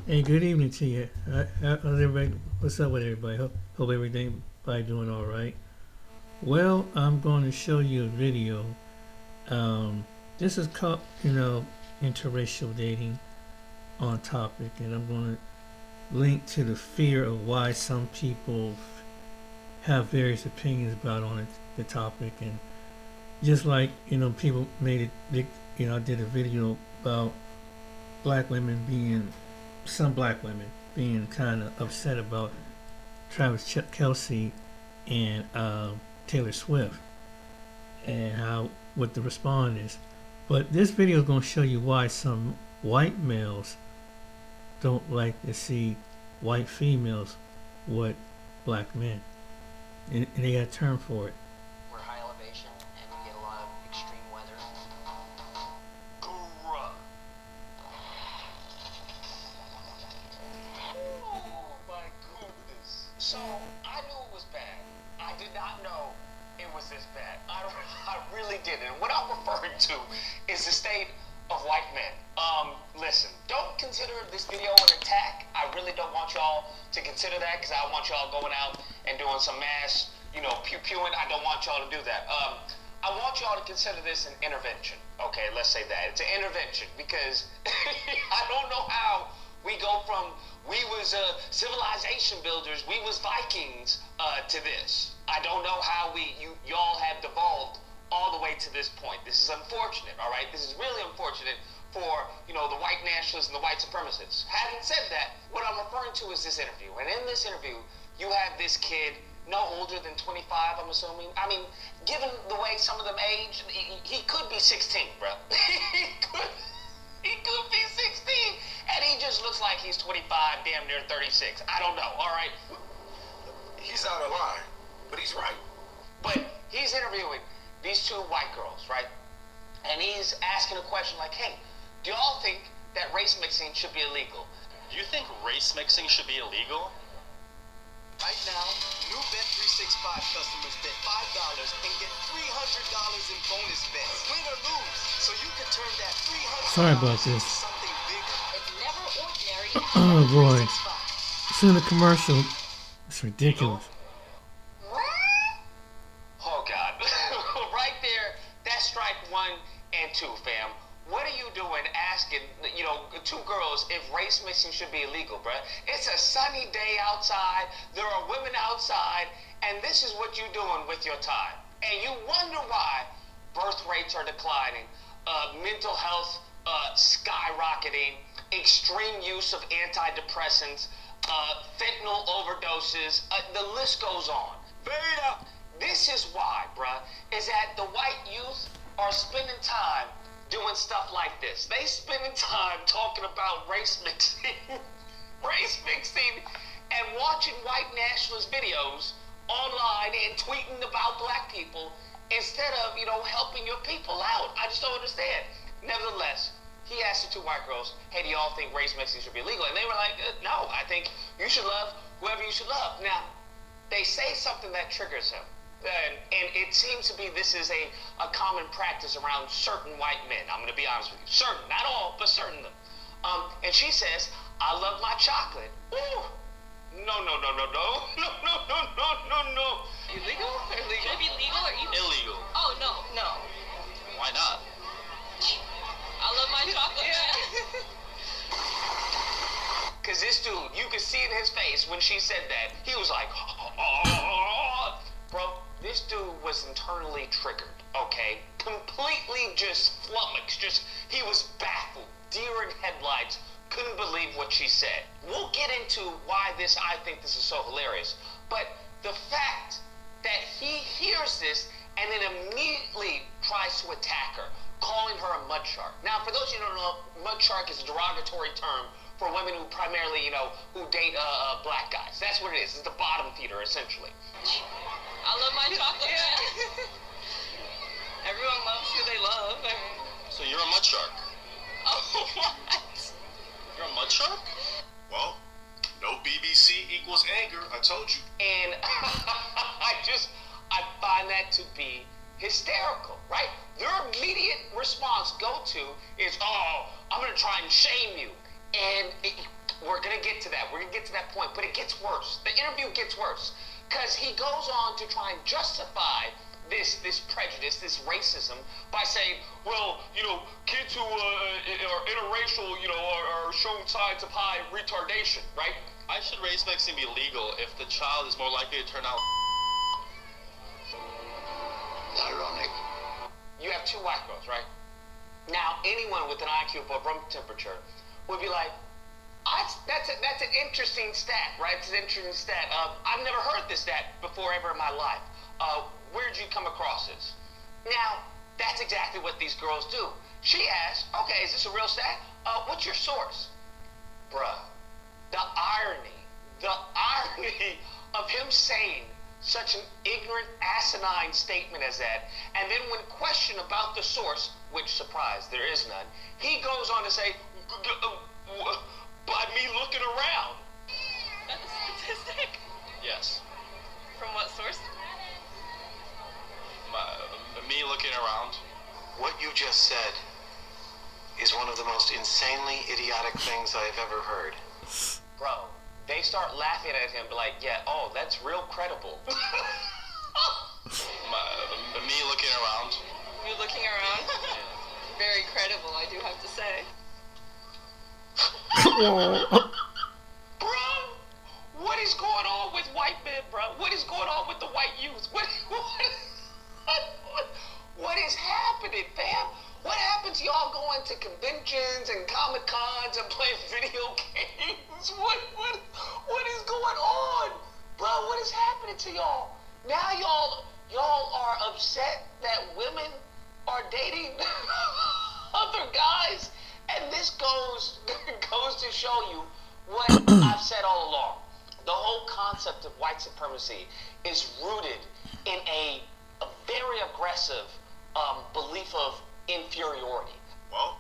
Hey, good evening to you. How's everybody? What's up with everybody? Hope everybody doing all right. Well, I'm going to show you a video. This is called, interracial dating on topic, and I'm going to link to the fear of why some people have various opinions about the topic, and just like people made it. I did a video about black women being some black women being kind of upset about Travis Kelsey and Taylor Swift and how what the response is. But this video is going to show you why some white males don't like to see white females with black men. And they got a term for it. We're high elevation and you get a lot of extreme weather. Bruh. Oh my goodness. So I knew it was bad. I did not know it was this bad. I really didn't. And what I'm referring to is the state of white men. Listen, don't consider this video an attack. I really don't want y'all to consider that because I want y'all going out and doing some mass, pew-pewing. I don't want y'all to do that. I want y'all to consider this an intervention. Okay, let's say that. It's an intervention because I don't know how we go from we was civilization builders, we was Vikings to this. I don't know how y'all have devolved all the way to this point. This is unfortunate, all right? This is really unfortunate for, the white nationalists and the white supremacists. Having said that, what I'm referring to is this interview. And in this interview, you have this kid no older than 25, I'm assuming. I mean, given the way some of them age, he could be 16, bro. He could be 16, and he just looks like he's 25, damn near 36. I don't know, all right? He's out of line, but he's right. But he's interviewing these two white girls, right? And he's asking a question like, hey, do y'all think that race mixing should be illegal? You think race mixing should be illegal? Right now, new Bet365 customers bet $5 and get $300 in bonus bets. Win or lose, so you can turn that $300 Sorry about this. into something bigger. It's never ordinary. Oh boy. It's in the commercial. It's ridiculous. Oh, God. Right there, that's strike 1 and 2, fam. What are you doing asking, two girls if race mixing should be illegal, bruh? It's a sunny day outside. There are women outside. And this is what you're doing with your time. And you wonder why birth rates are declining, mental health skyrocketing, extreme use of antidepressants, fentanyl overdoses. The list goes on. Beta. This is why, bruh, is that the white youth are spending time doing stuff like this. They spending time talking about race mixing, and watching white nationalist videos online and tweeting about black people instead of, helping your people out. I just don't understand. Nevertheless, he asked the two white girls, hey, do y'all think race mixing should be illegal? And they were like, no, I think you should love whoever you should love. Now, they say something that triggers him. And it seems to be this is a common practice around certain white men. I'm going to be honest with you. Certain, not all, but certain of them. And she says, I love my chocolate. Ooh. No. Illegal? Should it be legal or illegal? Illegal. Oh, no. Why not? I love my chocolate. Yeah. Because this dude, you could see in his face when she said that, he was like, oh. Bro, this dude was internally triggered, okay? Completely just flummoxed. He was baffled. Deer in headlights. Couldn't believe what she said. We'll get into why I think this is so hilarious. But the fact that he hears this and then immediately tries to attack her, calling her a mud shark. Now, for those of you who don't know, mud shark is a derogatory term for women who primarily, who date black guys. That's what it is. It's the bottom feeder, essentially. I love my chocolate. Yeah. Everyone loves who they love. So you're a mud shark. Oh, what? You're a mud shark? Well, no BBC equals anger, I told you. And I find that to be hysterical, right? Their immediate response go-to is, oh, I'm going to try and shame you. And we're gonna get to that. We're gonna get to that point, but it gets worse. The interview gets worse because he goes on to try and justify this prejudice, this racism, by saying, well, kids who are interracial, are showing signs of high retardation, right? Why should race mixing be legal if the child is more likely to turn out? Ironic. You have two white girls, right? Now, anyone with an IQ above room temperature would be like, that's an interesting stat, right? It's an interesting stat. I've never heard this stat before ever in my life. Where did you come across this? Now, that's exactly what these girls do. She asks, okay, is this a real stat? What's your source? Bruh, the irony of him saying such an ignorant, asinine statement as that, and then when questioned about the source, which, surprise, there is none, he goes on to say, by me looking around. That's a statistic. Yes. From what source? Me looking around. What you just said is one of the most insanely idiotic things I have ever heard. Bro, they start laughing at him, be like, yeah, oh, that's real credible. Me looking around. You looking around? Very credible, I do have to say. Bro, what is going on with white men, bro? What is going on with the white youth? What is happening, fam? What happens to y'all going to conventions and Comic Cons and playing video games? What is going on? Bro, what is happening to y'all? Now y'all are upset that women are dating other guys, and this goes to show you what I've said all along. The whole concept of white supremacy is rooted in a very aggressive belief of inferiority. Well,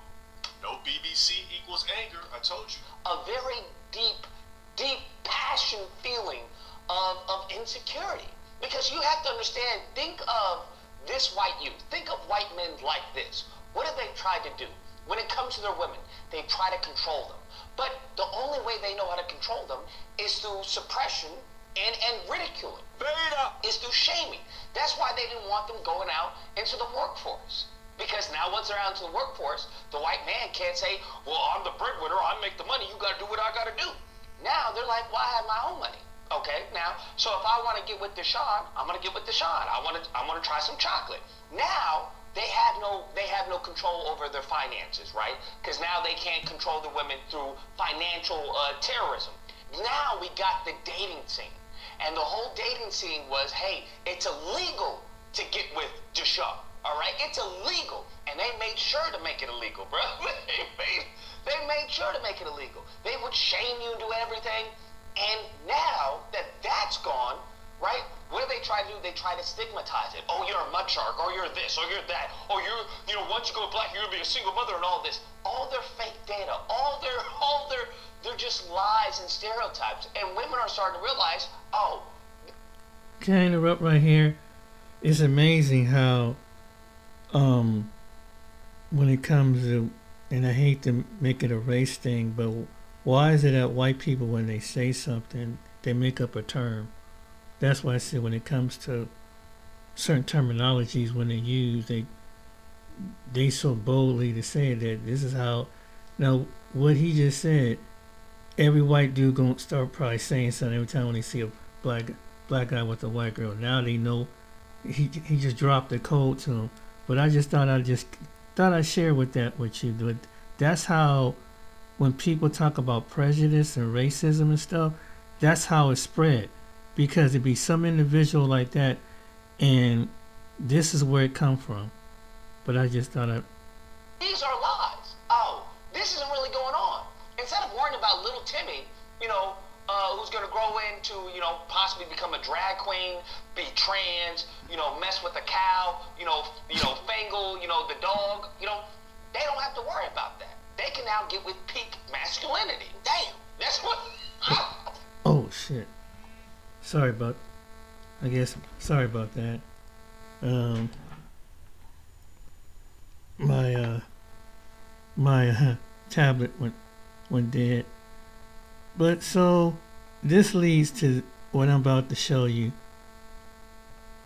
no BBC equals anger, I told you. A very deep passion feeling of insecurity. Because you have to understand, think of this white youth. Think of white men like this. What have they tried to do? When it comes to their women, they try to control them. But the only way they know how to control them is through suppression and ridiculing. Beta! Is through shaming. That's why they didn't want them going out into the workforce. Because now once they're out into the workforce, the white man can't say, well, I'm the breadwinner, I make the money, you gotta do what I gotta do. Now they're like, well, I have my own money. Okay, now, so if I want to get with Deshaun, I'm gonna get with Deshaun. I want to try some chocolate. Now they have no control over their finances, right? Because now they can't control the women through financial terrorism. Now we got the dating scene, and the whole dating scene was, hey, it's illegal to get with Deshaun. All right, it's illegal, and they made sure to make it illegal, bro. They made sure to make it illegal. They would shame you and do everything. And now that that's gone, right, what do they try to do? They try to stigmatize it. Oh, you're a mud shark, or you're this, or you're that, or once you go black, you're gonna be a single mother and all this. All their fake data, they're just lies and stereotypes. And women are starting to realize, oh. Can I interrupt right here? It's amazing how, when it comes to, and I hate to make it a race thing, but why is it that white people, when they say something, they make up a term? That's why I say when it comes to certain terminologies, when they use, they so boldly to say that this is how. Now, what he just said, every white dude gonna start probably saying something every time when they see a black guy with a white girl. Now they know he just dropped the code to them. But I just thought I'd share with you. But that's how. When people talk about prejudice and racism and stuff, that's how it spread. Because it'd be some individual like that, and this is where it come from. But I just thought These are lies. Oh, this isn't really going on. Instead of worrying about little Timmy, who's going to grow into, possibly become a drag queen, be trans, mess with a cow, fangle, the dog, they don't have to worry about that. They can now get with peak masculinity. Damn, that's what. oh shit. Sorry about that. My tablet went dead. But so this leads to what I'm about to show you.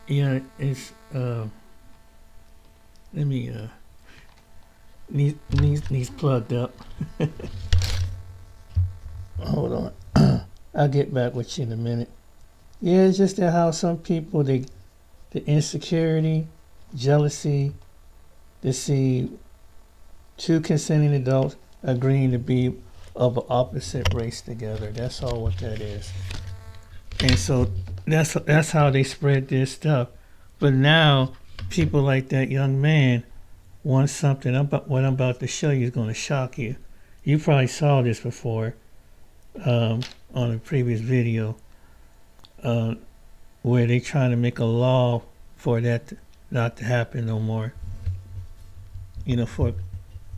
Yeah, it's let me needs plugged up. Hold on. I'll get back with you in a minute. Yeah, it's just that how some people the insecurity, jealousy, to see two consenting adults agreeing to be of an opposite race together. That's all what that is. And so that's how they spread this stuff. But now people like that young man want something. What I'm about to show you is going to shock you. You probably saw this before on a previous video where they trying to make a law for that not to happen no more. You know, for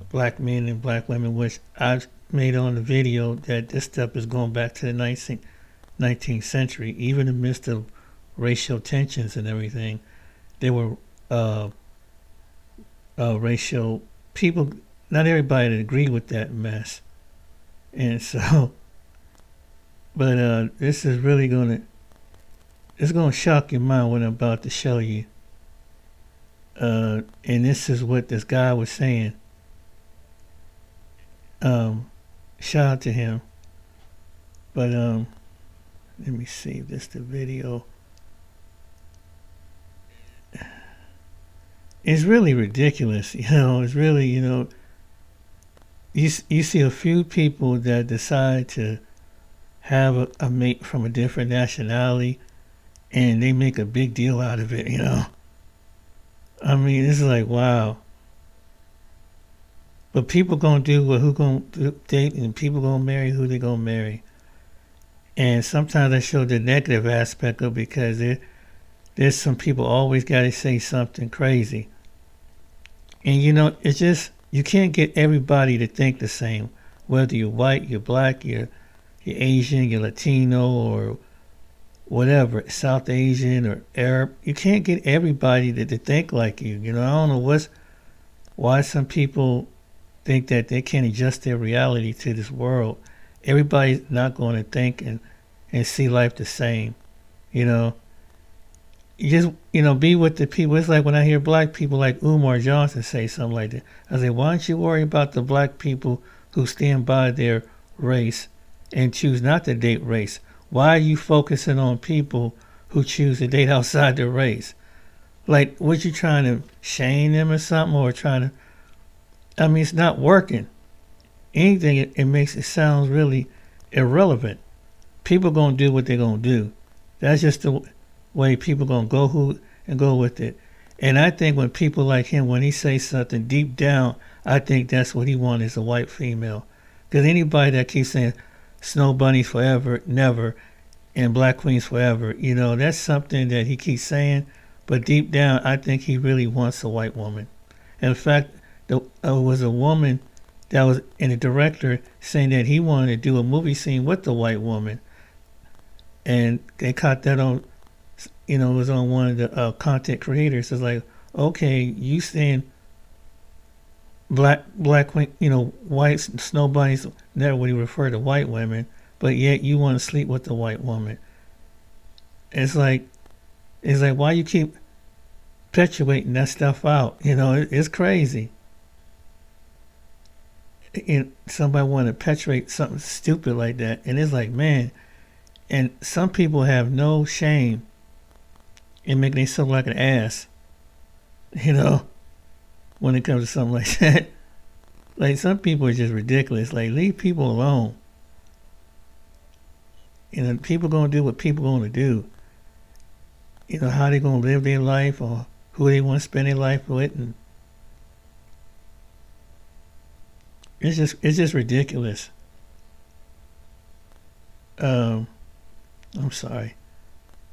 black men and black women, which I've made on the video that this stuff is going back to the 19th century. Even in the midst of racial tensions and everything, there were racial people. Not everybody agreed with that mess, and so. But this is really it's gonna shock your mind what I'm about to show you. And this is what this guy was saying. Shout out to him. But let me see if this the video. It's really ridiculous, you know. It's really, you know. You see a few people that decide to have a mate from a different nationality, and they make a big deal out of it, you know. I mean, it's like, wow. But people gonna do who gonna date, and people gonna marry who they gonna marry. And sometimes I show the negative aspect of it because there's some people always gotta say something crazy. And you know, it's just, you can't get everybody to think the same. Whether you're white, you're black, you're Asian, you're Latino, or whatever, South Asian or Arab. You can't get everybody to think like you. You know, I don't know why some people think that they can't adjust their reality to this world. Everybody's not going to think and see life the same. You know, you just, you know, be with the people. It's like when I hear black people like Umar Johnson say something like that. I say, why don't you worry about the black people who stand by their race and choose not to date race? Why are you focusing on people who choose to date outside their race? Like, what, you trying to shame them or something, or trying to? I mean, it's not working. Anything, it makes it sound really irrelevant. People gonna do what they're gonna do. That's just the way people gonna go with it. And I think when people like him, when he says something deep down, I think that's what he wants is a white female. Because anybody that keeps saying snow bunnies forever, never, and black queens forever, you know, that's something that he keeps saying. But deep down, I think he really wants a white woman. In fact, there was a woman that was in a director saying that he wanted to do a movie scene with the white woman. And they caught that on, you know, it was on one of the content creators. It's like, okay, you saying black, you know, white snow bunnies never would refer to white women, but yet you want to sleep with the white woman. It's like why you keep perpetuating that stuff out? You know, it's crazy. And somebody want to perpetuate something stupid like that, and it's like, man. And some people have no shame in making themselves like an ass, you know, when it comes to something like that. Like, some people are just ridiculous. Like, leave people alone. You know, people gonna do what people gonna do. You know, how they gonna live their life, or who they want to spend their life with, and it's just ridiculous. I'm sorry.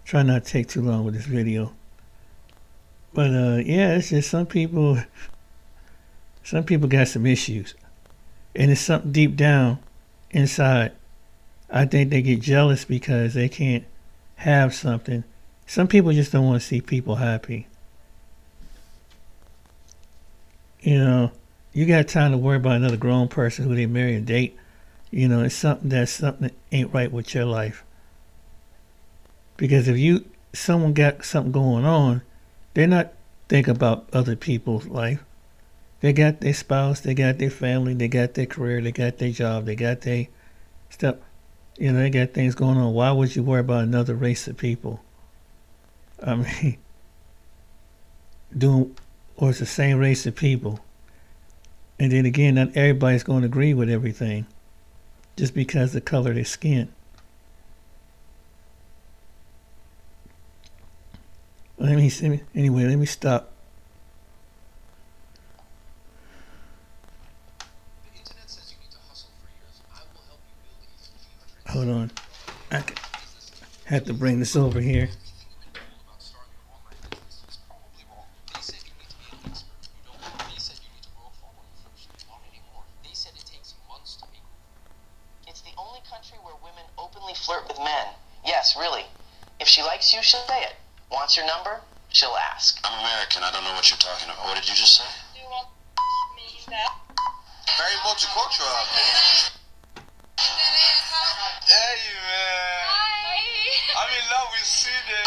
Try not to take too long with this video. But yeah, it's just some people got some issues. And it's something deep down inside. I think they get jealous because they can't have something. Some people just don't want to see people happy. You know, you got time to worry about another grown person who they marry and date. it's something that ain't right with your life. Because if someone got something going on, they're not thinking about other people's life. They got their spouse, they got their family, they got their career, they got their job, they got their stuff. They got things going on. Why would you worry about another race of people? I mean, or it's the same race of people. And then again, not everybody's going to agree with everything just because of the color of their skin. Let me see. Anyway, let me stop. The internet says you need to hustle for years. I will help you build a 300. Hold on. I have to bring this over here. About starting an online business is probably wrong. They said you need to be an expert. You don't. They said you need to grow a following first. Not anymore. They said it takes months to make. It's the only country where women openly flirt with men. Yes, really. If she likes you, she'll say it. Wants your number? She'll ask. I'm American. I don't know what you're talking about. What did you just say? Do you want me back? Very multicultural out there. Hey, man. Hi. I'm in love with Sweden.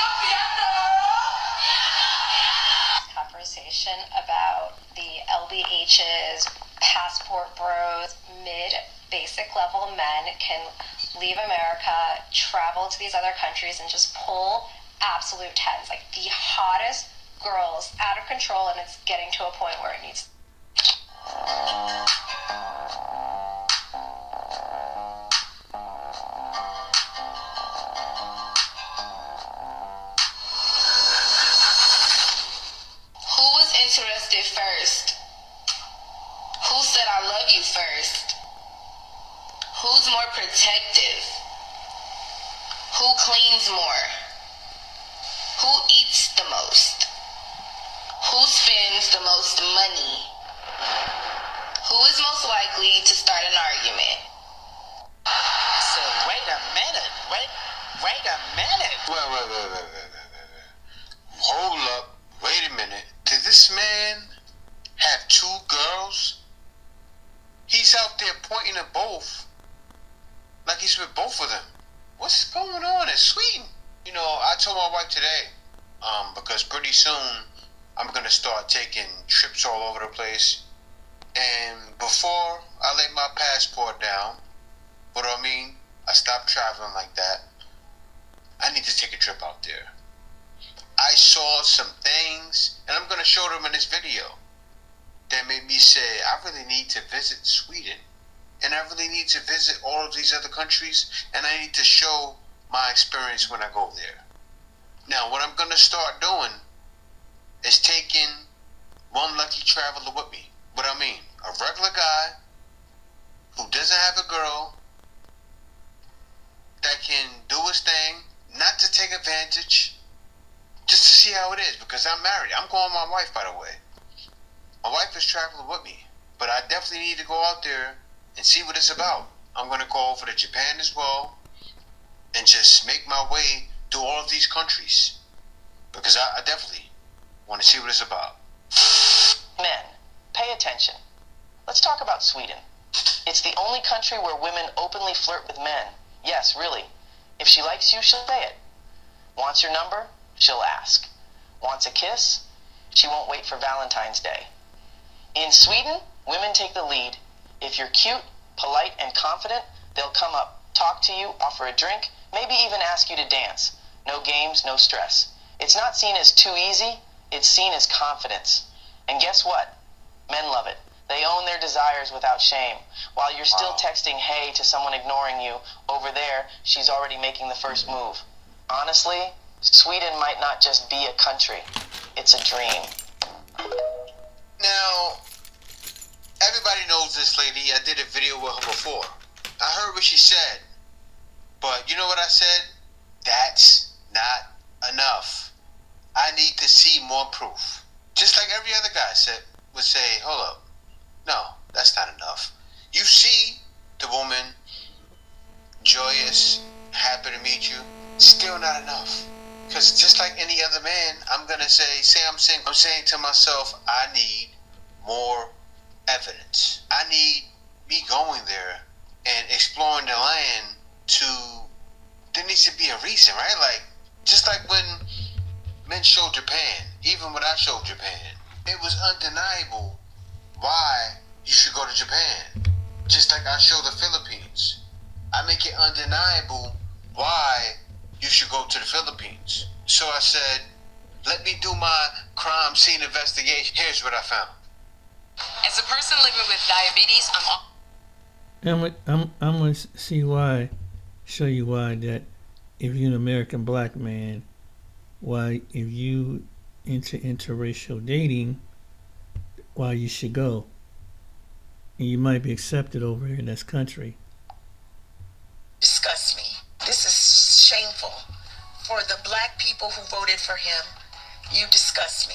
Conversation about the LBHs, passport bros, basic level men can leave America, travel to these other countries, and just pull absolute tens, like the hottest girls, out of control, and it's getting to a point where it needs. Who was interested first? Who said I love you first? Who's more protective? Who cleans more? Who eats the most? Who spends the most money? Who is most likely to start an argument? So wait a minute. Wait a minute. Wait. Hold up. Wait a minute. Did this man have two girls? He's out there pointing at both. Like he's with both of them. What's going on in Sweden? I told my wife today, because pretty soon I'm going to start taking trips all over the place. And before I lay my passport down, I stopped traveling like that, I need to take a trip out there. I saw some things, and I'm going to show them in this video, that made me say, I really need to visit Sweden. And I really need to visit all of these other countries, and I need to show my experience when I go there. Now, what I'm going to start doing is taking one lucky traveler with me. A regular guy who doesn't have a girl, that can do his thing, not to take advantage, just to see how it is, because I'm married. I'm going with my wife, by the way. My wife is traveling with me, but I definitely need to go out there and see what it's about. I'm going to go over to Japan as well and just make my way to all of these countries, because I definitely want to see what it's about. Men, pay attention. Let's talk about Sweden. It's the only country where women openly flirt with men. Yes, really. If she likes you, she'll say it. Wants your number? She'll ask. Wants a kiss? She won't wait for Valentine's Day. In Sweden, women take the lead. If you're cute, polite, and confident, they'll come up, talk to you, offer a drink, maybe even ask you to dance. No games, no stress. It's not seen as too easy, it's seen as confidence. And guess what? Men love it. They own their desires without shame. While you're still texting hey to someone ignoring you, over there, she's already making the first move. Honestly, Sweden might not just be a country. It's a dream. Now, everybody knows this lady. I did a video with her before. I heard what she said. But you know what I said? That's not enough. I need to see more proof. Just like every other guy would say, hold up. No, that's not enough. You see the woman, joyous, happy to meet you, still not enough. Because just like any other man, I'm going to say I'm single. I'm saying to myself, I need more evidence. I need me going there and exploring the land there needs to be a reason, right? Like, just like when men showed Japan, even when I showed Japan, it was undeniable why you should go to Japan. Just like I show the Philippines. I make it undeniable why you should go to the Philippines. So I said, let me do my crime scene investigation. Here's what I found. As a person living with diabetes, I'm gonna show you why that if you're an American black man, why if you into interracial dating, why you should go, and you might be accepted over here in this country. Disgust me. This is shameful. For the black people who voted for him, you disgust me.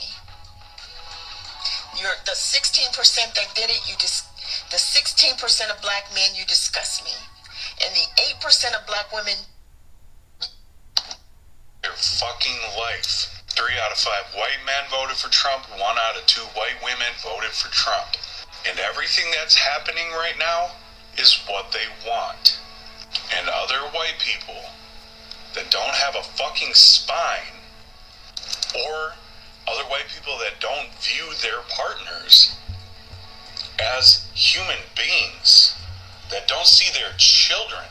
You're the 16% that did it. The 16% of black men, you disgust me, and the 8% of black women. Your fucking life. 3 out of 5 white men voted for Trump. 1 out of 2 white women voted for Trump. And everything that's happening right now is what they want. And other white people that don't have a fucking spine, or other white people that don't view their partners as human beings, that don't see their children,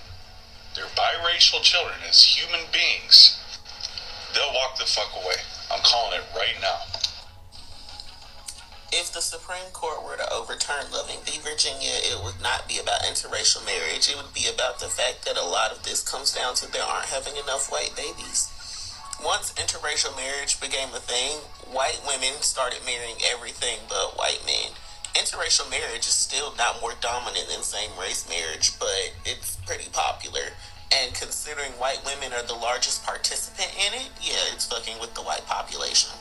their biracial children, as human beings, they'll walk the fuck away. I'm calling it right now. If the Supreme Court were to overturn Loving v. Virginia, it would not be about interracial marriage. It would be about the fact that a lot of this comes down to there aren't having enough white babies. Once interracial marriage became a thing, white women started marrying everything but white men. Interracial marriage is still not more dominant than same-race marriage, but it's pretty popular. And considering white women are the largest participant in it, yeah, it's fucking with the white population.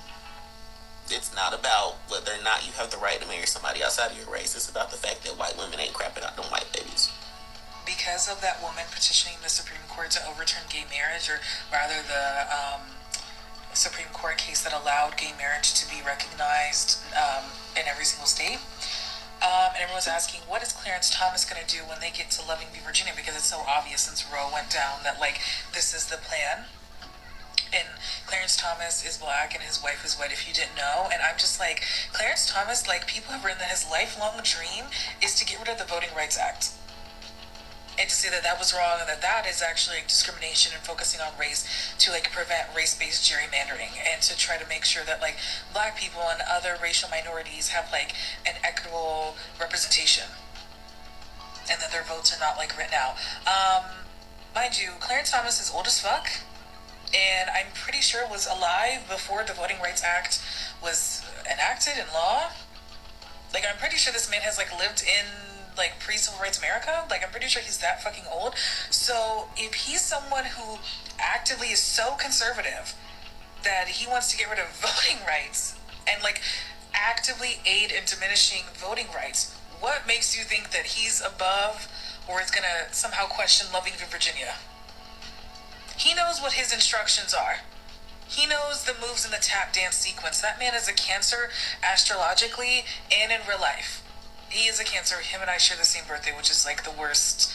It's not about whether or not you have the right to marry somebody outside of your race. It's about the fact that white women ain't crapping out them white babies. Because of that woman petitioning the Supreme Court to overturn gay marriage, or rather the Supreme Court case that allowed gay marriage to be recognized in every single state. And everyone's asking, what is Clarence Thomas going to do when they get to Loving v. Virginia? Because it's so obvious since Roe went down that, like, this is the plan. And Clarence Thomas is black and his wife is white, if you didn't know. And I'm just like, Clarence Thomas, like, people have written that his lifelong dream is to get rid of the Voting Rights Act. And to say that that was wrong and that that is actually discrimination and focusing on race to, like, prevent race-based gerrymandering and to try to make sure that, like, black people and other racial minorities have, like, an equitable representation and that their votes are not, like, written out. Mind you, Clarence Thomas is old as fuck, and I'm pretty sure was alive before the Voting Rights Act was enacted in law. Like, I'm pretty sure this man has, like, lived in, like, pre-Civil Rights America. Like, I'm pretty sure he's that fucking old. So if he's someone who actively is so conservative that he wants to get rid of voting rights and, like, actively aid in diminishing voting rights, what makes you think that he's above or is gonna somehow question Loving v. Virginia? He knows what his instructions are. He knows the moves in the tap dance sequence. That man is a Cancer astrologically and in real life. He is a Cancer. Him and I share the same birthday, which is like the worst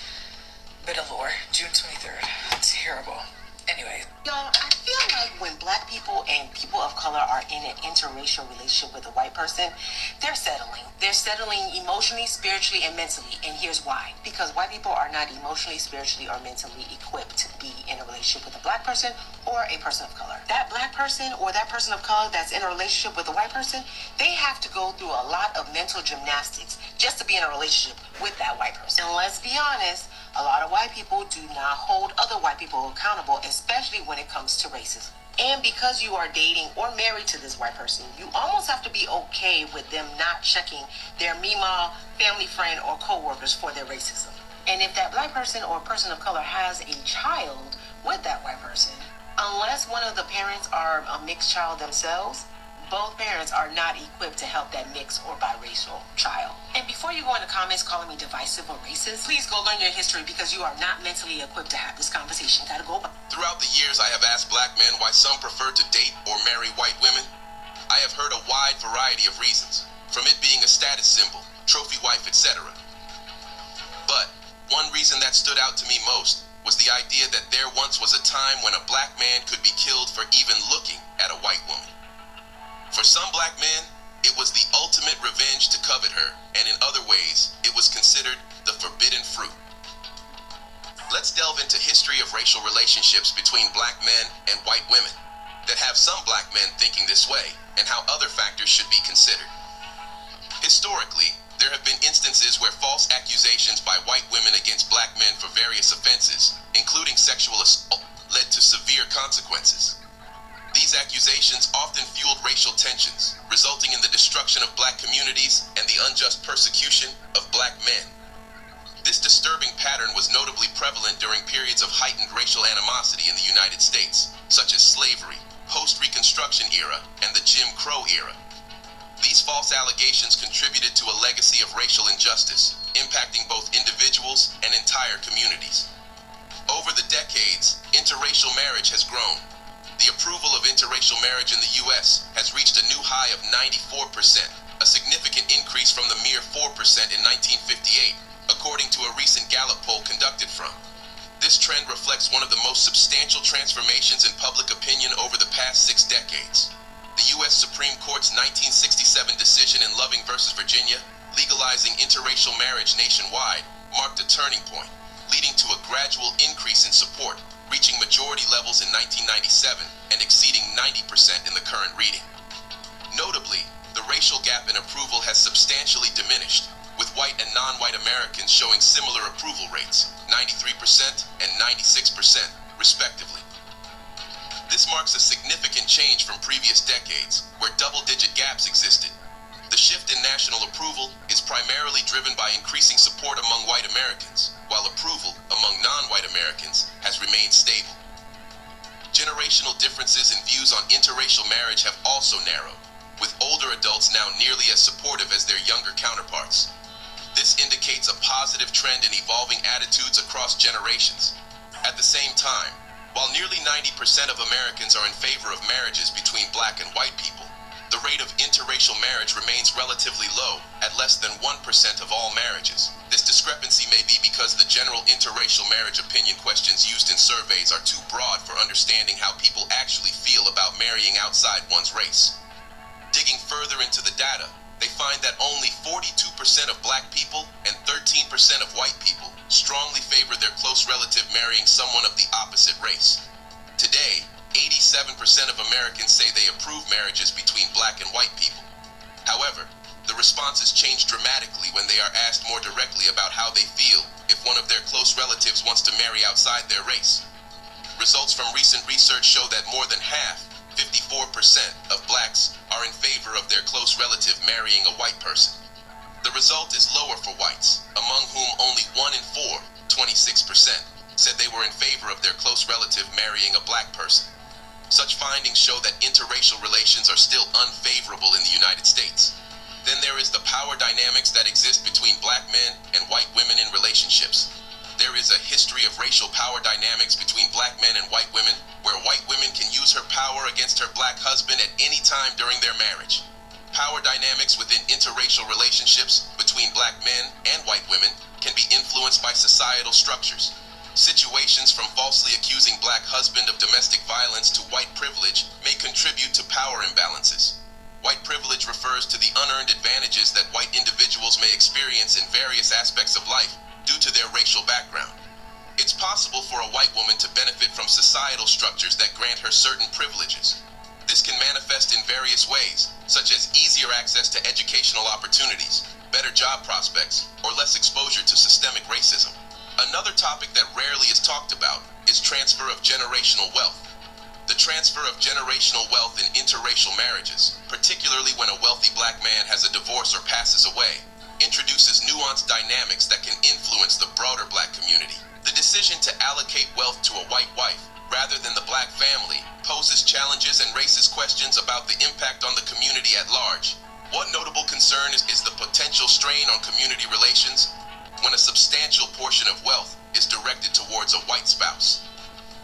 bit of lore. June 23rd. Terrible. Anyway. Y'all, I feel like when black people and people of color are in an interracial relationship with a white person, they're settling. They're settling emotionally, spiritually, and mentally. And here's why. Because white people are not emotionally, spiritually, or mentally equipped to be in a relationship with a black person or a person of color. That black person or that person of color that's in a relationship with a white person, they have to go through a lot of mental gymnastics just to be in a relationship with that white person. And let's be honest, a lot of white people do not hold other white people accountable, especially when it comes to racism. And because you are dating or married to this white person, you almost have to be okay with them not checking their Mima, family friend, or co-workers for their racism. And if that black person or person of color has a child with that white person, unless one of the parents are a mixed child themselves, both parents are not equipped to help that mixed or biracial child. And before you go in the comments calling me divisive or racist, please go learn your history because you are not mentally equipped to have this conversation. Gotta go. Throughout the years, I have asked black men why some prefer to date or marry white women. I have heard a wide variety of reasons, from it being a status symbol, trophy wife, etc. But One reason that stood out to me most was the idea that there once was a time when a black man could be killed for even looking at a white woman. For some black men, it was the ultimate revenge to covet her, and in other ways, it was considered the forbidden fruit. Let's delve into history of racial relationships between black men and white women that have some black men thinking this way, and how other factors should be considered. Historically, there have been instances where false accusations by white women against black men for various offenses, including sexual assault, led to severe consequences. These accusations often fueled racial tensions, resulting in the destruction of black communities and the unjust persecution of black men. This disturbing pattern was notably prevalent during periods of heightened racial animosity in the United States, such as slavery, post-Reconstruction era, and the Jim Crow era. These false allegations contributed to a legacy of racial injustice, impacting both individuals and entire communities. Over the decades, interracial marriage has grown. The approval of interracial marriage in the U.S. has reached a new high of 94%, a significant increase from the mere 4% in 1958, according to a recent Gallup poll conducted from. This trend reflects one of the most substantial transformations in public opinion over the past 6 decades. The U.S. Supreme Court's 1967 decision in Loving v. Virginia, legalizing interracial marriage nationwide, marked a turning point, leading to a gradual increase in support, reaching majority levels in 1997 and exceeding 90% in the current reading. Notably, the racial gap in approval has substantially diminished, with white and non-white Americans showing similar approval rates, 93% and 96%, respectively. This marks a significant change from previous decades, where double-digit gaps existed. The shift in national approval is primarily driven by increasing support among white Americans, while approval among non-white Americans has remained stable. Generational differences in views on interracial marriage have also narrowed, with older adults now nearly as supportive as their younger counterparts. This indicates a positive trend in evolving attitudes across generations. At the same time, while nearly 90% of Americans are in favor of marriages between black and white people, the rate of interracial marriage remains relatively low, at less than 1% of all marriages. This discrepancy may be because the general interracial marriage opinion questions used in surveys are too broad for understanding how people actually feel about marrying outside one's race. Digging further into the data, they find that only 42% of black people and 13% of white people strongly favor their close relative marrying someone of the opposite race. Today, 87% of Americans say they approve marriages between black and white people. However, the responses change dramatically when they are asked more directly about how they feel if one of their close relatives wants to marry outside their race. Results from recent research show that more than half, 54% of blacks, are in favor of their close relative marrying a white person. The result is lower for whites, among whom only 1 in 4, 26%, said they were in favor of their close relative marrying a black person. Such findings show that interracial relations are still unfavorable in the United States. Then there is the power dynamics that exist between black men and white women in relationships. There is a history of racial power dynamics between black men and white women, where white women can use her power against her black husband at any time during their marriage. Power dynamics within interracial relationships between black men and white women can be influenced by societal structures. Situations from falsely accusing black husband of domestic violence to white privilege may contribute to power imbalances. White privilege refers to the unearned advantages that white individuals may experience in various aspects of life due to their racial background. It's possible for a white woman to benefit from societal structures that grant her certain privileges. This can manifest in various ways, such as easier access to educational opportunities, better job prospects, or less exposure to systemic racism. Another topic that rarely is talked about is transfer of generational wealth. The transfer of generational wealth in interracial marriages, particularly when a wealthy black man has a divorce or passes away, introduces nuanced dynamics that can influence the broader black community. The decision to allocate wealth to a white wife, rather than the black family, poses challenges and raises questions about the impact on the community at large. One notable concern is the potential strain on community relations when a substantial portion of wealth is directed towards a white spouse.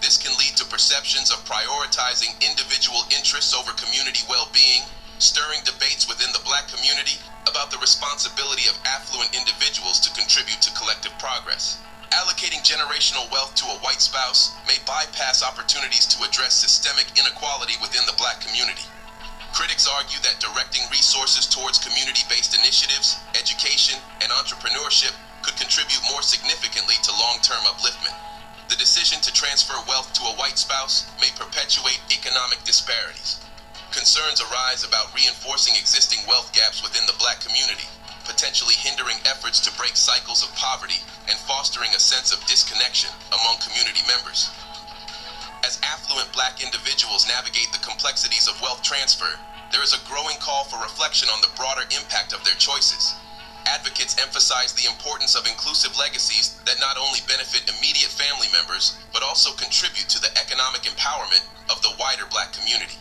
This can lead to perceptions of prioritizing individual interests over community well-being, stirring debates within the black community about the responsibility of affluent individuals to contribute to collective progress. Allocating generational wealth to a white spouse may bypass opportunities to address systemic inequality within the black community. Critics argue that directing resources towards community-based initiatives, education, and entrepreneurship could contribute more significantly to long-term upliftment. The decision to transfer wealth to a white spouse may perpetuate economic disparities. Concerns arise about reinforcing existing wealth gaps within the black community, potentially hindering efforts to break cycles of poverty and fostering a sense of disconnection among community members. As affluent black individuals navigate the complexities of wealth transfer, there is a growing call for reflection on the broader impact of their choices. Advocates emphasize the importance of inclusive legacies that not only benefit immediate family members, but also contribute to the economic empowerment of the wider black community.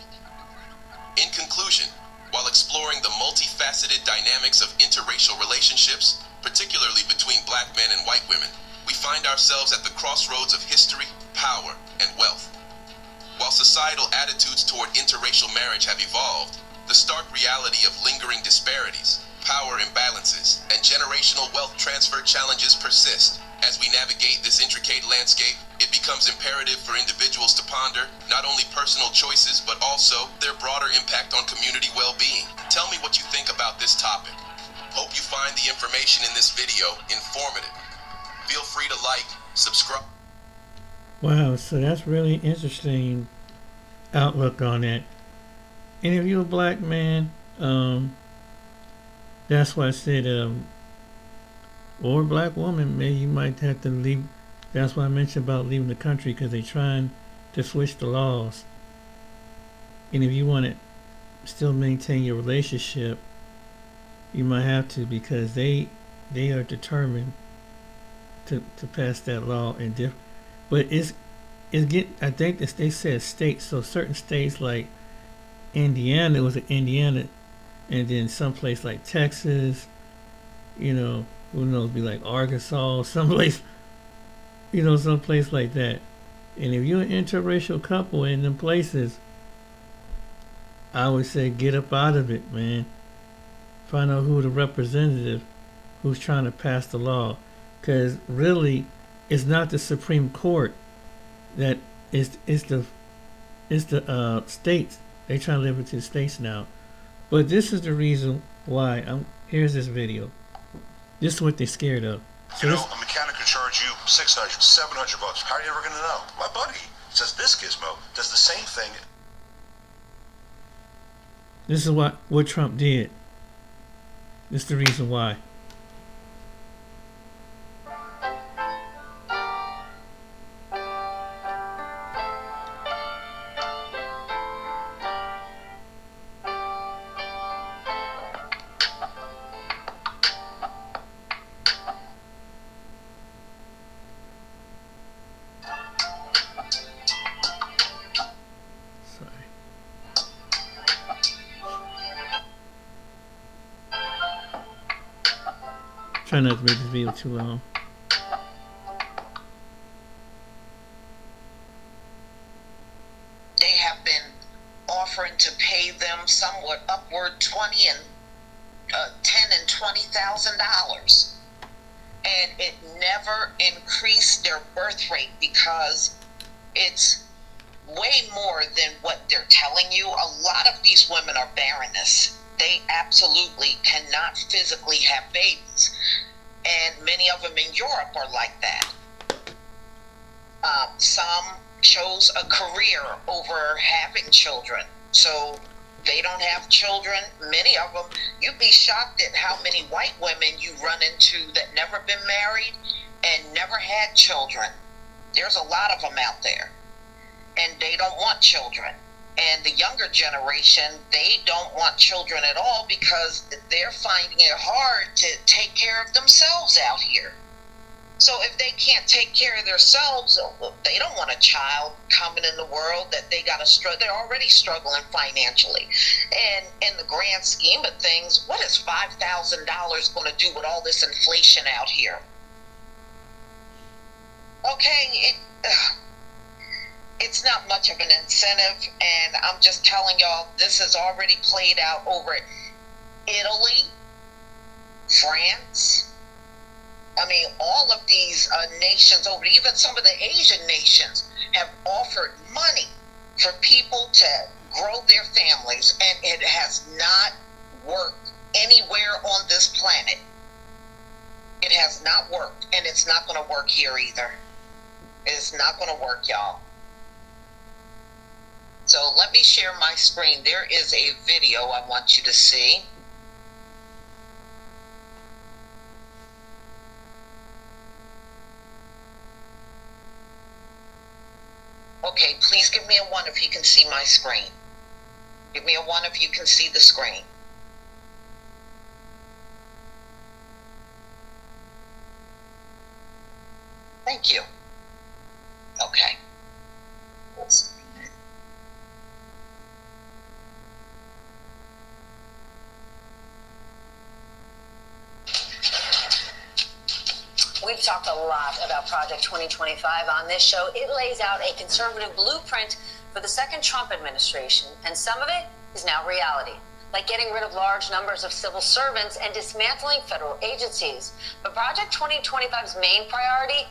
In conclusion, while exploring the multifaceted dynamics of interracial relationships, particularly between black men and white women, we find ourselves at the crossroads of history, power, and wealth. While societal attitudes toward interracial marriage have evolved, the stark reality of lingering disparities, power imbalances, and generational wealth transfer challenges persist. As we navigate this intricate landscape, it becomes imperative for individuals to ponder not only personal choices, but also their broader impact on community well-being. Tell me what you think about this topic. Hope you find the information in this video informative. Feel free to like, subscribe. Wow, so that's really interesting outlook on that. And if you're a black man, that's why I said, or a black woman, maybe you might have to leave. That's why I mentioned about leaving the country, because they're trying to switch the laws. And if you want to still maintain your relationship, you might have to, because they are determined to pass that law. But I think that they said states, so certain states like Indiana, it was Indiana, and then someplace like Texas, who knows, be like Arkansas, someplace like that. And if you're an interracial couple in them places, I would say get up out of it, man. Find out who the representative who's trying to pass the law, because really, it's not the Supreme Court that it's the states. They trying to live it to the states now. But this is the reason why. Here's this video. This is what they're scared of. So a mechanic could charge you $600, $700. How are you ever going to know? My buddy says this gizmo does the same thing. This is what Trump did. This is the reason why. Try not to make this video too long. They have been offering to pay them somewhat upward $10,000 and $20,000, and it never increased their birth rate because it's way more than what they're telling you. A lot of these women are barrenness. They absolutely cannot physically have babies. And many of them in Europe are like that. Some chose a career over having children, so they don't have children. Many of them, you'd be shocked at how many white women you run into that never been married and never had children. There's a lot of them out there, and they don't want children. And the younger generation, they don't want children at all because they're finding it hard to take care of themselves out here. So if they can't take care of themselves, they don't want a child coming in the world that they got to struggle. They're already struggling financially. And in the grand scheme of things, what is $5,000 going to do with all this inflation out here? Okay, it's not much of an incentive, and I'm just telling y'all, this has already played out over Italy, France, I mean, all of these nations over, even some of the Asian nations, have offered money for people to grow their families, and it has not worked anywhere on this planet. It has not worked, and it's not going to work here either. It's not going to work, y'all. So let me share my screen. There is a video I want you to see. Okay, please give me a 1 if you can see my screen. Give me a 1 if you can see the screen. Thank you. Okay. Let's We've talked a lot about Project 2025 on this show. It lays out a conservative blueprint for the second Trump administration, and some of it is now reality, like getting rid of large numbers of civil servants and dismantling federal agencies. But Project 2025's main priority,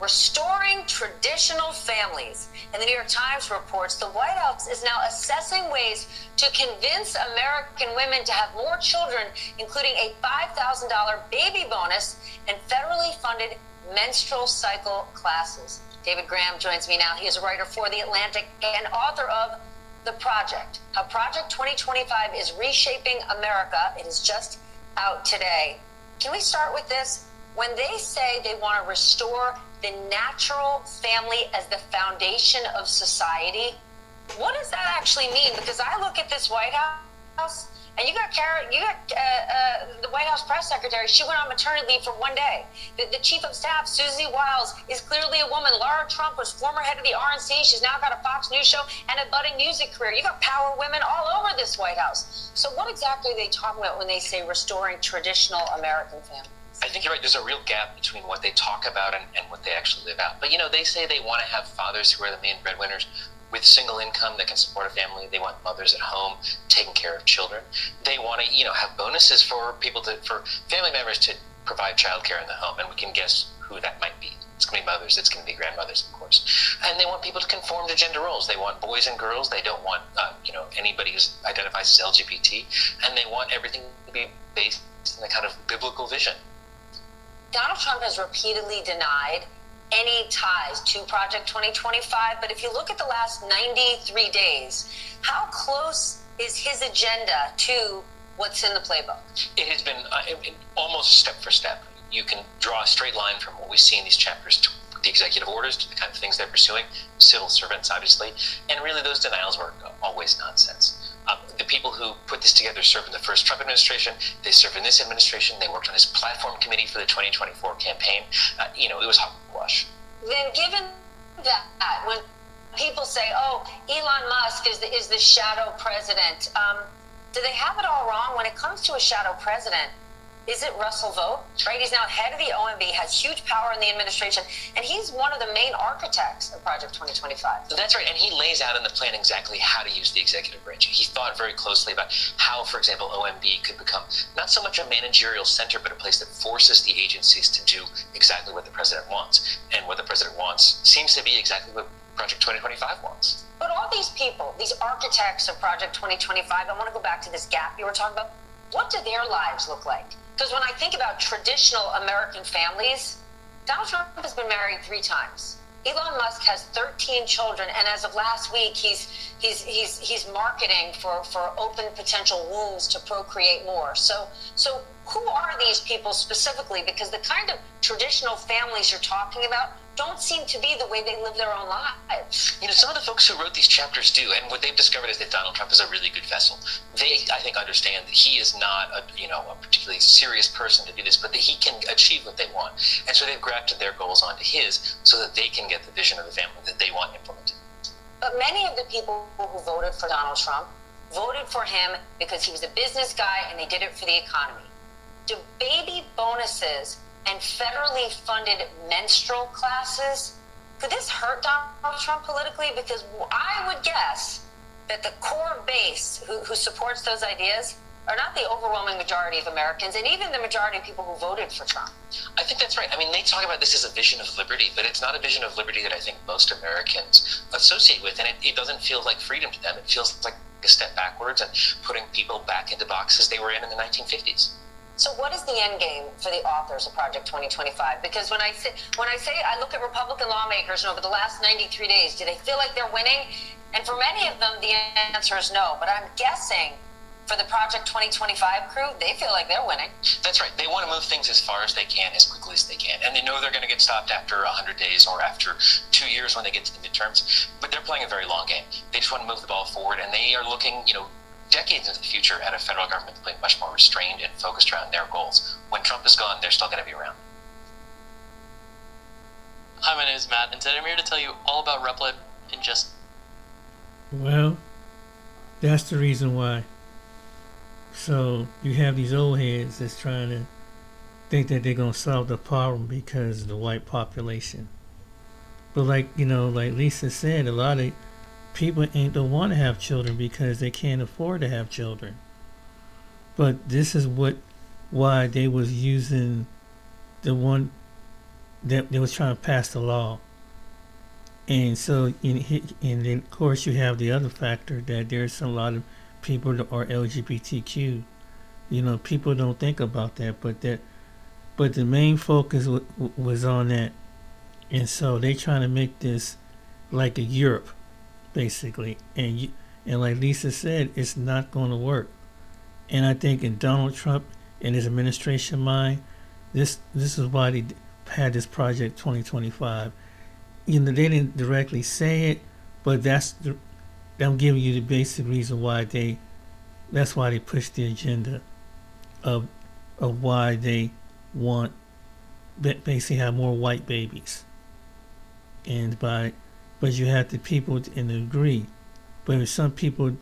restoring traditional families. And the New York Times reports the White House is now assessing ways to convince American women to have more children, including a $5,000 baby bonus and federally funded menstrual cycle classes. David Graham joins me now. He is a writer for The Atlantic and author of The Project, How Project 2025 is Reshaping America. It is just out today. Can we start with this? When they say they want to restore the natural family as the foundation of society, what does that actually mean? Because I look at this White House, and you got the White House press secretary. She went on maternity leave for 1 day. The chief of staff, Susie Wiles, is clearly a woman. Laura Trump was former head of the RNC. She's now got a Fox News show and a budding music career. You got power women all over this White House. So what exactly are they talking about when they say restoring traditional American families? I think you're right. There's a real gap between what they talk about and what they actually live out. But, they say they want to have fathers who are the main breadwinners with single income that can support a family. They want mothers at home taking care of children. They want to, have bonuses for for family members to provide childcare in the home. And we can guess who that might be. It's going to be mothers. It's going to be grandmothers, of course. And they want people to conform to gender roles. They want boys and girls. They don't want, anybody who identifies as LGBT. And they want everything to be based in the kind of biblical vision. Donald Trump has repeatedly denied any ties to Project 2025, but if you look at the last 93 days, how close is his agenda to what's in the playbook? It has been almost step for step. You can draw a straight line from what we see in these chapters to the executive orders, to the kind of things they're pursuing, civil servants, obviously, and really those denials were always nonsense. The people who put this together served in the first Trump administration. They served in this administration. They worked on his platform committee for the 2024 campaign. It was hogwash. Then given that, when people say, oh, Elon Musk is the shadow president, do they have it all wrong? When it comes to a shadow president, is it Russell Vought? Right? He's now head of the OMB, has huge power in the administration, and he's one of the main architects of Project 2025. That's right, and he lays out in the plan exactly how to use the executive branch. He thought very closely about how, for example, OMB could become not so much a managerial center, but a place that forces the agencies to do exactly what the president wants. And what the president wants seems to be exactly what Project 2025 wants. But all these people, these architects of Project 2025, I want to go back to this gap you were talking about. What do their lives look like? Because when I think about traditional American families, Donald Trump has been married 3 times. Elon Musk has 13 children, and as of last week, he's marketing for open potential wombs to procreate more. So who are these people specifically? Because the kind of traditional families you're talking about don't seem to be the way they live their own lives. Some of the folks who wrote these chapters do, and what they've discovered is that Donald Trump is a really good vessel. They, I think, understand that he is not a particularly serious person to do this, but that he can achieve what they want. And so they've grafted their goals onto his so that they can get the vision of the family that they want implemented. But many of the people who voted for Donald Trump voted for him because he was a business guy and they did it for the economy. Do baby bonuses and federally funded menstrual classes, could this hurt Donald Trump politically? Because I would guess that the core base who supports those ideas are not the overwhelming majority of Americans, and even the majority of people who voted for Trump. I think that's right. I mean, they talk about this as a vision of liberty, but it's not a vision of liberty that I think most Americans associate with, and it doesn't feel like freedom to them. It feels like a step backwards and putting people back into boxes they were in the 1950s. So what is the end game for the authors of Project 2025? Because when I say I look at Republican lawmakers and over the last 93 days, do they feel like they're winning? And for many of them, the answer is no. But I'm guessing for the Project 2025 crew, they feel like they're winning. That's right. They want to move things as far as they can, as quickly as they can. And they know they're going to get stopped after 100 days or after 2 years when they get to the midterms. But they're playing a very long game. They just want to move the ball forward, and they are looking, decades into the future at a federal government playing much more restrained and focused around their goals. When Trump is gone, they're still going to be around. Hi, my name is Matt, and today I'm here to tell you all about Replit in just... Well, that's the reason why. So you have these old heads that's trying to think that they're going to solve the problem because of the white population. But like Lisa said, a lot of people don't want to have children because they can't afford to have children. But this is why they was using the one that they was trying to pass the law. And so, and then of course you have the other factor that there's a lot of people that are LGBTQ. People don't think about that, but the main focus was on that. And so they trying to make this like a Europe, basically. And like Lisa said, it's not going to work. And I think in Donald Trump and his administration mind, this is why they had this Project 2025. They didn't directly say it, but I'm giving you the basic reason why that's why they pushed the agenda of why they want basically have more white babies. But you have the people and agree. But if some people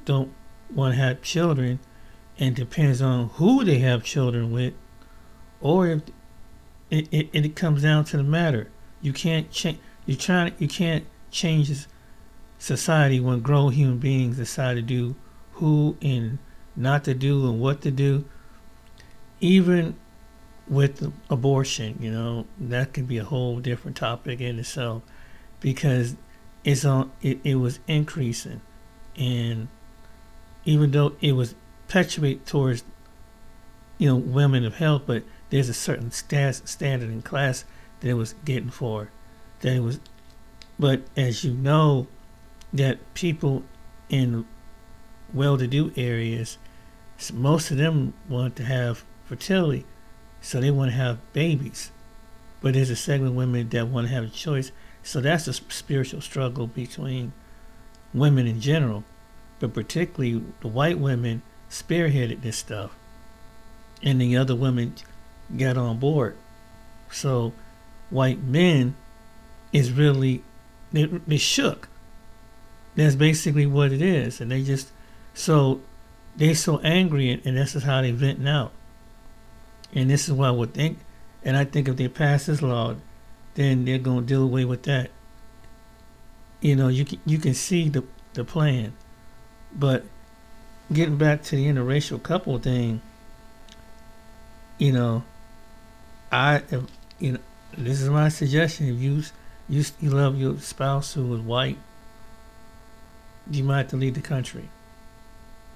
don't want to have children, and depends on who they have children with, or if it comes down to the matter. You can't change. You can't change society when grown human beings decide to do who and not to do and what to do. Even with abortion, that could be a whole different topic in itself, because it was increasing, and even though it was perpetuate towards women of health, but there's a certain standard in class that it was getting for, that it was. But as you know, that people in well-to-do areas, most of them want to have fertility, so they want to have babies. But there's a segment of women that want to have a choice. So that's a spiritual struggle between women in general, but particularly the white women spearheaded this stuff, and the other women got on board. So white men is really, they shook. That's basically what it is. And they're so angry, and this is how they venting out. And this is what I would think. And I think if they pass this law, then they're going to deal away with that. You can see the plan. But getting back to the interracial couple thing, this is my suggestion. If you love your spouse who is white, you might have to leave the country,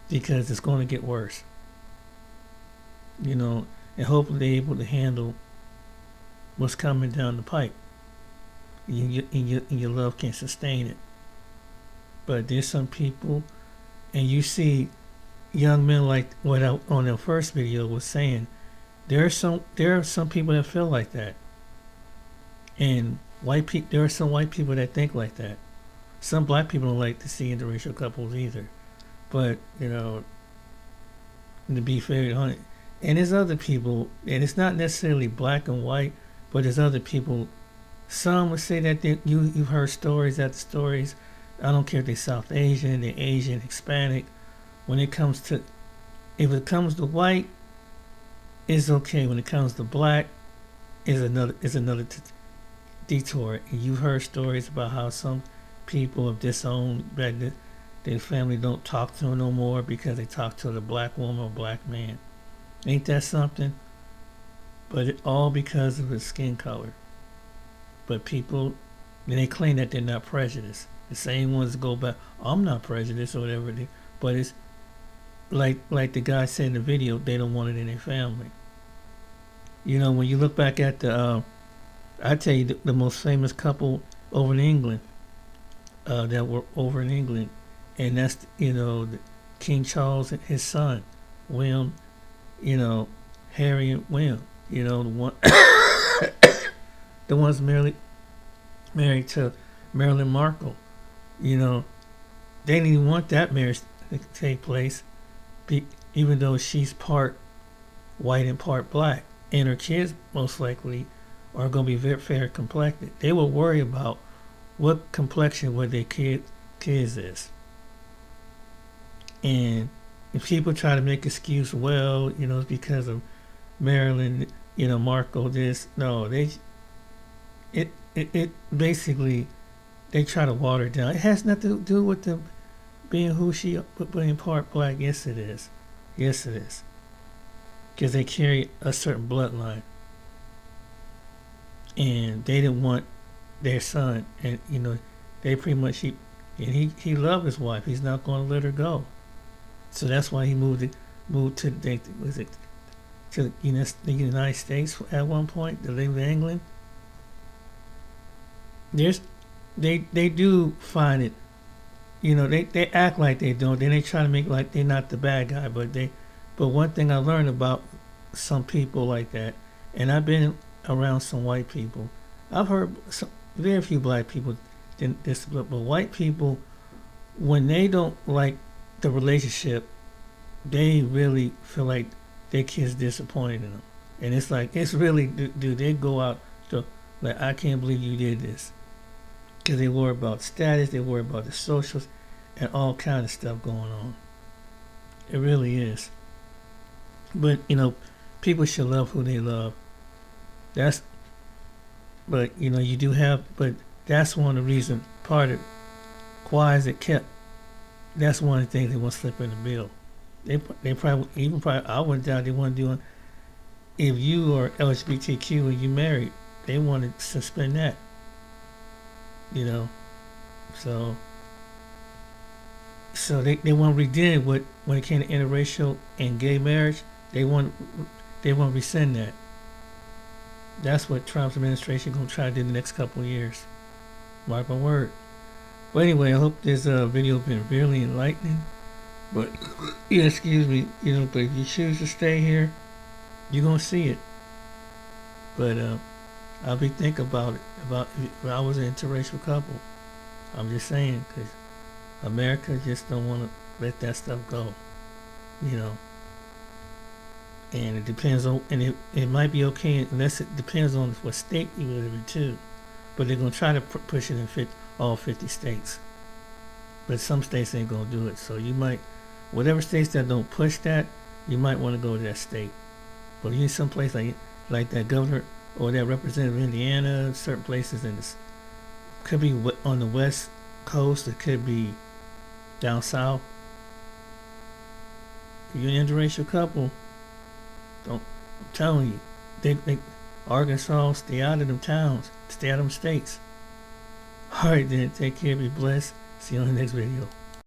because it's going to get worse. And hopefully they're able to handle what's coming down the pipe. And your love can sustain it. But there's some people, and you see young men like what I, on their first video was saying, there are some people that feel like that. And there are some white people that think like that. Some black people don't like to see interracial couples either. But, to be fair, and there's other people, and it's not necessarily black and white, but there's other people. Some would say that you've heard stories after stories. I don't care if they're South Asian, they're Asian, Hispanic. When it comes to, if it comes to white, it's okay. When it comes to black, is another detour. And you've heard stories about how some people have disowned their family don't talk to them no more because they talk to the black woman or black man. Ain't that something? But it all because of his skin color. But people, and they claim that they're not prejudiced. The same ones go back, I'm not prejudiced or whatever. But it's like the guy said in the video, they don't want it in their family. You know, when you look back at I tell you, the most famous couple over in England, that were over in England, and that's, King Charles and his son, William, Harry and William, the one, the ones married to Marilyn Markle. They didn't even want that marriage to take place, even though she's part white and part black, and her kids most likely are going to be very fair complected. They will worry about what complexion what their kids is. And if people try to make excuse, well, it's because of Marilyn, Markle this. No, it basically, they try to water it down. It has nothing to do with them being who she, being part black. Yes, it is. Yes, it is. Because they carry a certain bloodline. And they didn't want their son, and they pretty much he loved his wife. He's not going to let her go. So that's why he moved to the United States at one point to live in England. They do find it, they act like they don't. Then they try to make like they're not the bad guy, but one thing I learned about some people like that, and I've been around some white people. I've heard very few black people this, but white people, when they don't like the relationship, they really feel like their kids disappointed in them, and it's really, dude, they go out to like, I can't believe you did this, because they worry about status, they worry about the socials, and all kind of stuff going on. It really is. But people should love who they love. But you do have, but that's one of the reasons, part of why is it kept. That's one of the things they want to slip in the bill. They probably, I wouldn't doubt they want to do it. If you are LGBTQ and you married, they want to suspend that. So they want to redeem what, when it came to interracial and gay marriage, they want to rescind that. That's what Trump's administration gonna try to do in the next couple of years. Mark my word. But anyway, I hope this video has been really enlightening. But yeah, excuse me, but if you choose to stay here, you're gonna see it. But I'll be thinking about it. About if I was an interracial couple. I'm just saying, because America just don't want to let that stuff go. And it depends on, and it might be okay unless it depends on what state you live in too. But they're gonna try to push it in all 50 states. But some states ain't gonna do it. So you might, whatever states that don't push that, you might want to go to that state. But you need some place like that governor or that representative of Indiana, certain places in this, could be on the west coast, it could be down south. If you're an interracial couple, I'm telling you, they Arkansas, stay out of them towns, stay out of them states. Alright then, take care, be blessed. See you on the next video.